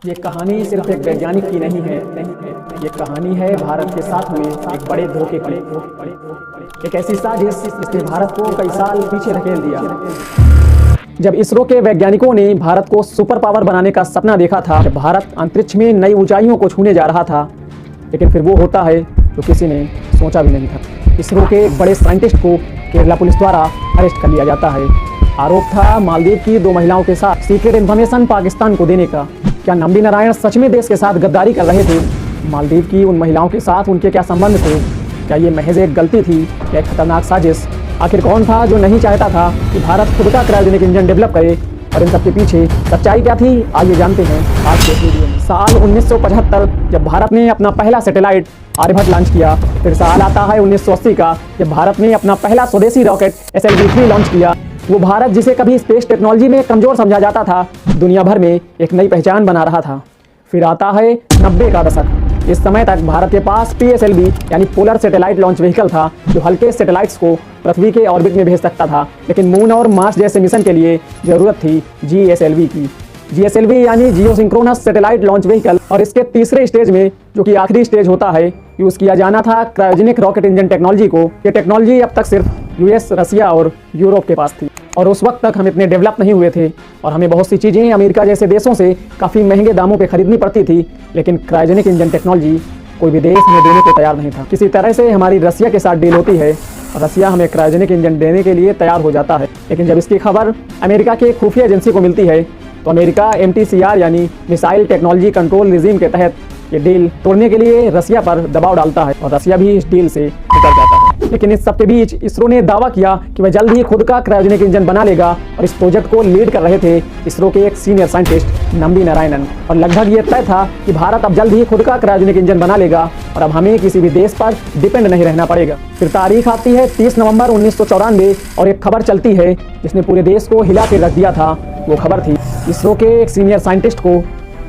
ये कहानी सिर्फ एक वैज्ञानिक की नहीं है, ये कहानी है भारत के साथ हुए एक बड़े धोखे की। एक ऐसी साजिश जिसने भारत को कई साल पीछे धकेल दिया। जब इसरो के वैज्ञानिकों ने भारत को सुपर पावर बनाने का सपना देखा था, जब भारत अंतरिक्ष में नई ऊंचाइयों को छूने जा रहा था, लेकिन फिर वो होता है जो किसी ने सोचा भी नहीं था। इसरो के एक बड़े साइंटिस्ट को केरला पुलिस द्वारा अरेस्ट कर लिया जाता है। आरोप था मालदीव की 2 महिलाओं के साथ सीक्रेट इन्फॉर्मेशन पाकिस्तान को देने का। क्या नंबी नारायण सच में देश के साथ गद्दारी कर रहे थे? मालदीव की उन महिलाओं के साथ उनके क्या संबंध थे? क्या ये महज एक गलती थी या एक खतरनाक साजिश? आखिर कौन था जो नहीं चाहता था कि भारत खुद का क्रायोजेनिक इंजन डेवलप करे? और इन सबके पीछे सच्चाई क्या थी, आइए जानते हैं आज के वीडियो में। साल 1975 जब भारत ने अपना पहला सैटेलाइट आर्यभट्ट लॉन्च किया। फिर साल आता है 1980 का, जब भारत ने अपना पहला स्वदेशी रॉकेट SLV-3 लॉन्च किया। वो भारत जिसे कभी स्पेस टेक्नोलॉजी में कमजोर समझा जाता था, दुनिया भर में एक नई पहचान बना रहा था। फिर आता है 90 का दशक। इस समय तक भारत के पास PSLV यानी पोलर सैटेलाइट लॉन्च व्हीकल था, जो हल्के सैटेलाइट्स को पृथ्वी के ऑर्बिट में भेज सकता था। लेकिन मून और मार्स जैसे मिशन के लिए जरूरत थी GSLV की। GSLV यानी जियो सिंक्रोनस सैटेलाइट लॉन्च व्हीकल। और इसके तीसरे स्टेज में, जो कि आखिरी स्टेज होता है, यूज किया जाना था क्रायोजेनिक रॉकेट इंजन टेक्नोलॉजी को। ये टेक्नोलॉजी अब तक सिर्फ US, रसिया और यूरोप के पास थी, और उस वक्त तक हम इतने डेवलप नहीं हुए थे और हमें बहुत सी चीज़ें अमेरिका जैसे देशों से काफ़ी महंगे दामों पे खरीदनी पड़ती थी। लेकिन क्रायोजेनिक इंजन टेक्नोलॉजी कोई भी देश हमें देने को तैयार नहीं था। किसी तरह से हमारी रसिया के साथ डील होती है और रसिया हमें क्रायोजेनिक इंजन देने के लिए तैयार हो जाता है। लेकिन जब इसकी खबर अमेरिका की खुफिया एजेंसी को मिलती है, तो अमेरिका MTCR यानी मिसाइल टेक्नोलॉजी कंट्रोल रिजीम के तहत ये डील तोड़ने के लिए रसिया पर दबाव डालता है और रसिया भी इस डील से निकल जाता है। लेकिन इस सब के बीच इसरो ने दावा किया कि वह जल्द ही खुद का क्रायोजेनिक इंजन बना लेगा, और इस प्रोजेक्ट को लीड कर रहे थे इसरो के एक सीनियर साइंटिस्ट नंबी नारायणन। और लगभग ये तय था कि भारत अब जल्द ही खुद का क्रायोजेनिक इंजन बना लेगा और अब हमें किसी भी देश पर डिपेंड नहीं रहना पड़ेगा। फिर तारीख आती है 30 नवंबर 1994 और एक खबर चलती है जिसने पूरे देश को हिला के रख दिया था। वो खबर थी इसरो के एक सीनियर साइंटिस्ट को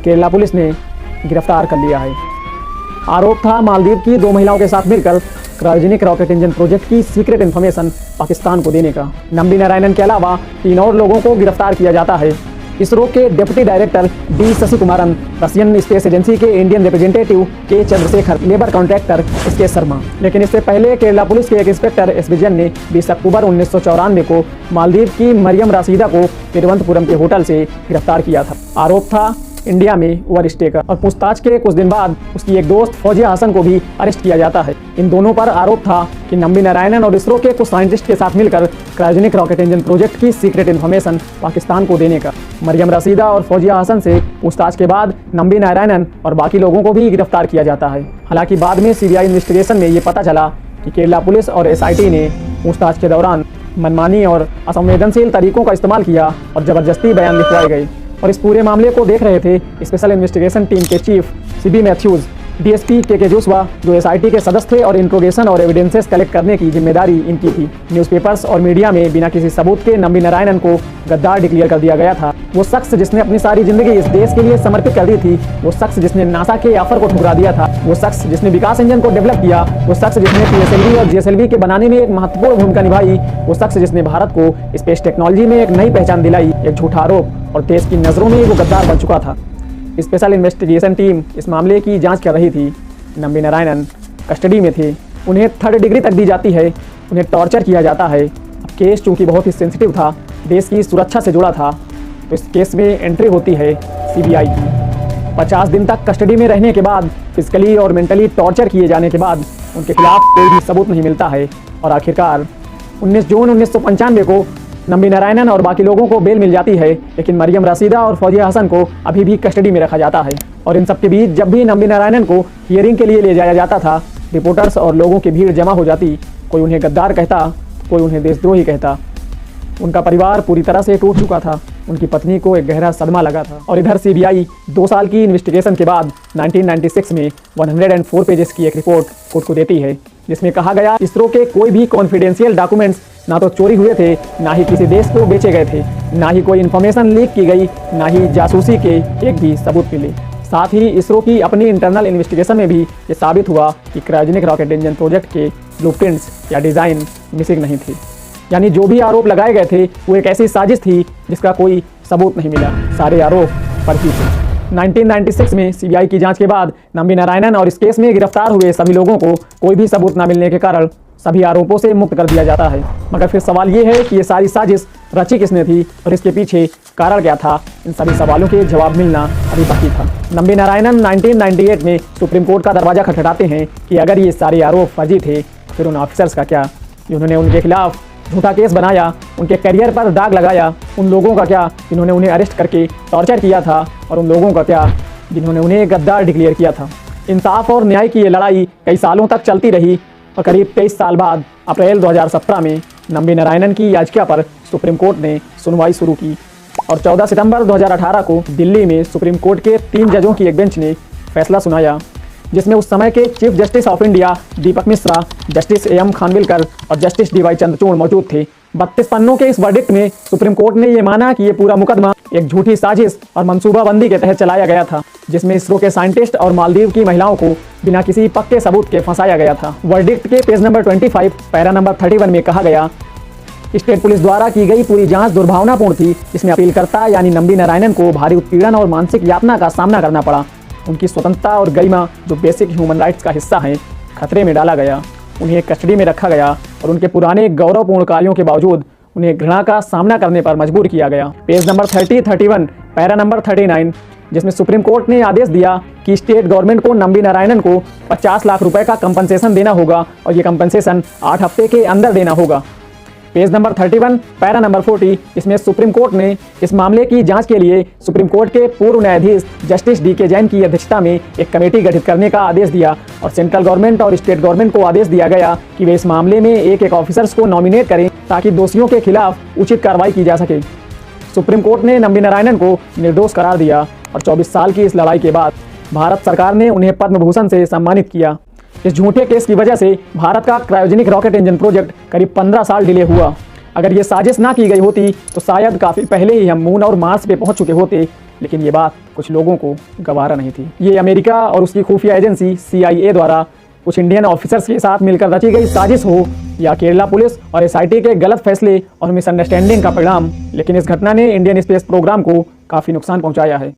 केरला पुलिस ने गिरफ्तार कर लिया है। आरोप था मालदीव की 2 महिलाओं के साथ मिलकर क्रायोजेनिक रॉकेट इंजन प्रोजेक्ट की सीक्रेट इन्फॉर्मेशन पाकिस्तान को देने का। नंबी नारायणन के अलावा 3 और लोगों को गिरफ्तार किया जाता है। इसरो के deputy director D Shashikumaran, Russian space agency के Indian representative K Chandrashekhar, labour contractor SK Sharma. लेकिन इससे पहले केरला पुलिस के एक इंस्पेक्टर S विजयन ने 20 अक्टूबर 1994 को मालदीव की मरियम राशिदा को तिरुवनंतपुरम के होटल से गिरफ्तार किया था। आरोप था इंडिया में ओवरस्टे का, और पूछताछ के कुछ दिन बाद उसकी एक दोस्त फौजिया हसन को भी अरेस्ट किया जाता है। इन दोनों पर आरोप था कि नंबी नारायणन और इसरो के कुछ साइंटिस्ट के साथ मिलकर क्रायोजेनिक रॉकेट इंजन प्रोजेक्ट की सीक्रेट इन्फॉर्मेशन पाकिस्तान को देने का। मरियम राशिदा और फौजिया हसन से पूछताछ के बाद नंबी नारायणन और बाकी लोगों को भी गिरफ्तार किया जाता है। हालांकि बाद में CBI इन्वेस्टिगेशन में ये पता चला कि केरला पुलिस और SIT ने पूछताछ के दौरान मनमानी और असंवेदनशील तरीकों का इस्तेमाल किया और जबरदस्ती बयान लिखवाए गए। और इस पूरे मामले को देख रहे थे स्पेशल इन्वेस्टिगेशन टीम के chief CB Mathews, DSP KK Joshua, जो SIT के सदस्य थे, और इंट्रोगेशन और एविडेंसेस कलेक्ट करने की जिम्मेदारी इनकी थी। न्यूज़पेपर्स और मीडिया में बिना किसी सबूत के नंबी नारायणन को गद्दार डिक्लेयर कर दिया गया था। वो शख्स जिसने अपनी सारी जिंदगी इस देश के लिए समर्पित कर दी थी, वो शख्स जिसने नासा के ऑफर को ठुकरा दिया था, वो शख्स जिसने विकास इंजन को डेवलप किया, वो शख्स जिसने PSLV और GSLV के बनाने में एक महत्वपूर्ण भूमिका निभाई, वो शख्स जिसने भारत को स्पेस टेक्नोलॉजी में एक नई पहचान दिलाई। एक झूठा आरोप और देश की नज़रों में वो गद्दार बन चुका था। स्पेशल इन्वेस्टिगेशन टीम इस मामले की जांच कर रही थी। नंबी नारायणन कस्टडी में थे, उन्हें 3rd डिग्री तक दी जाती है, उन्हें टॉर्चर किया जाता है। अब केस चूंकि बहुत ही सेंसिटिव था, देश की सुरक्षा से जुड़ा था, तो इस केस में एंट्री होती है CBI की। 50 दिन तक कस्टडी में रहने के बाद, फिजिकली और मेंटली टॉर्चर किए जाने के बाद उनके खिलाफ कोई भी सबूत नहीं मिलता है, और आखिरकार 19 जून 1995 को नंबी नारायणन और बाकी लोगों को बेल मिल जाती है। लेकिन मरियम राशिदा और फौजिया हसन को अभी भी कस्टडी में रखा जाता है। और इन सब के बीच जब भी नंबी नारायणन को हियरिंग के लिए ले जाया जाता था, रिपोर्टर्स और लोगों की भीड़ जमा हो जाती। कोई उन्हें गद्दार कहता, कोई उन्हें देशद्रोही कहता। उनका परिवार पूरी तरह से टूट चुका था, उनकी पत्नी को एक गहरा सदमा लगा था। और इधर CBI 2 साल की इन्वेस्टिगेशन के बाद 1996 में 104 पेजेस की एक रिपोर्ट कोर्ट को देती है, जिसमें कहा गया इसरो के कोई भी कॉन्फिडेंशियल डॉक्यूमेंट्स ना तो चोरी हुए थे, ना ही किसी देश को बेचे गए थे, ना ही कोई इन्फॉर्मेशन लीक की गई, ना ही जासूसी के एक भी सबूत मिले। साथ ही इसरो की अपनी इंटरनल इन्वेस्टिगेशन में भी ये साबित हुआ कि क्रायोजेनिक रॉकेट इंजन प्रोजेक्ट के ब्लूप्रिंट्स या डिज़ाइन मिसिंग नहीं थे। यानी जो भी आरोप लगाए गए थे वो एक ऐसी साजिश थी जिसका कोई सबूत नहीं मिला। सारे आरोप फर्जी थे। 1996 में सीबीआई की जांच के बाद नंबी नारायणन और इस केस में गिरफ्तार हुए सभी लोगों को कोई भी सबूत न मिलने के कारण सभी आरोपों से मुक्त कर दिया जाता है। मगर फिर सवाल ये है कि ये सारी साजिश रची किसने थी और इसके पीछे कारण क्या था? इन सभी सवालों के जवाब मिलना अभी बाकी था। नंबी नारायणन 1998 में सुप्रीम कोर्ट का दरवाजा खटखटाते हैं कि अगर ये सारे आरोप फर्जी थे फिर उन ऑफिसर्स का क्या, जिन्होंने उनके खिलाफ झूठा केस बनाया, उनके करियर पर दाग लगाया, उन लोगों का क्या जिन्होंने उन्हें अरेस्ट करके टॉर्चर किया था, और उन लोगों का क्या जिन्होंने उन्हें गद्दार डिक्लेयर किया था। इंसाफ और न्याय की ये लड़ाई कई सालों तक चलती रही और करीब 23 साल बाद अप्रैल 2017 में नंबी नारायणन की याचिका पर सुप्रीम कोर्ट ने सुनवाई शुरू की और 14 सितंबर 2018 को दिल्ली में सुप्रीम कोर्ट के 3 जजों की एक बेंच ने फैसला सुनाया, जिसमें उस समय के chief justice of India Deepak Mishra, justice AM Khanwilkar और जस्टिस DY चंद्रचूड़ मौजूद थे। 32 पन्नों के इस वर्डिक्ट में सुप्रीम कोर्ट ने ये माना कि ये पूरा मुकदमा एक झूठी साजिश और मंसूबाबंदी के तहत चलाया गया था, जिसमें इसरो के साइंटिस्ट और मालदीव की महिलाओं को बिना किसी पक्के सबूत के फंसाया गया था। वर्डिक्ट के पेज नंबर 25 पैरा नंबर 31 में कहा गया, स्टेट पुलिस द्वारा की गई पूरी जांच दुर्भावनापूर्ण थी, जिसमें अपीलकर्ता यानी नंबी नारायणन को भारी उत्पीड़न और मानसिक यातना का सामना करना पड़ा। उनकी स्वतंत्रता और गरिमा, जो बेसिक ह्यूमन राइट्स का हिस्सा है, खतरे में डाला गया। उन्हें कस्टडी में रखा गया और उनके पुराने गौरवपूर्ण कार्यों के बावजूद उन्हें घृणा का सामना करने पर मजबूर किया गया। पेज नंबर 31 पैरा नंबर 39, जिसमें सुप्रीम कोर्ट ने आदेश दिया कि स्टेट गवर्नमेंट को नंबी नारायणन को 50 लाख रुपए का कंपनसेशन देना होगा और ये कंपनसेशन 8 हफ्ते के अंदर देना होगा। पेज नंबर 31 पैरा नंबर 40, इसमें सुप्रीम कोर्ट ने इस मामले की जांच के लिए सुप्रीम कोर्ट के पूर्व न्यायाधीश जस्टिस DK जैन की अध्यक्षता में एक कमेटी गठित करने का आदेश दिया और सेंट्रल गवर्नमेंट और स्टेट गवर्नमेंट को आदेश दिया गया कि वे इस मामले में एक ऑफिसर्स को नॉमिनेट करें ताकि दोषियों के खिलाफ उचित कार्रवाई की जा सके। सुप्रीम कोर्ट ने नंबी नारायणन को निर्दोष करार दिया और 24 साल की इस लड़ाई के बाद भारत सरकार ने उन्हें पद्म भूषण से सम्मानित किया। इस झूठे केस की वजह से भारत का क्रायोजेनिक रॉकेट इंजन प्रोजेक्ट करीब 15 साल डिले हुआ। अगर ये साजिश ना की गई होती तो शायद काफ़ी पहले ही हम मून और मार्स पे पहुंच चुके होते, लेकिन ये बात कुछ लोगों को गवारा नहीं थी। ये अमेरिका और उसकी खुफिया एजेंसी CIA द्वारा कुछ इंडियन ऑफिसर्स के साथ मिलकर रची गई साजिश हो या केरला पुलिस और SIT के गलत फैसले और मिसअंडरस्टैंडिंग का परिणाम, लेकिन इस घटना ने इंडियन स्पेस प्रोग्राम को काफ़ी नुकसान पहुँचाया है।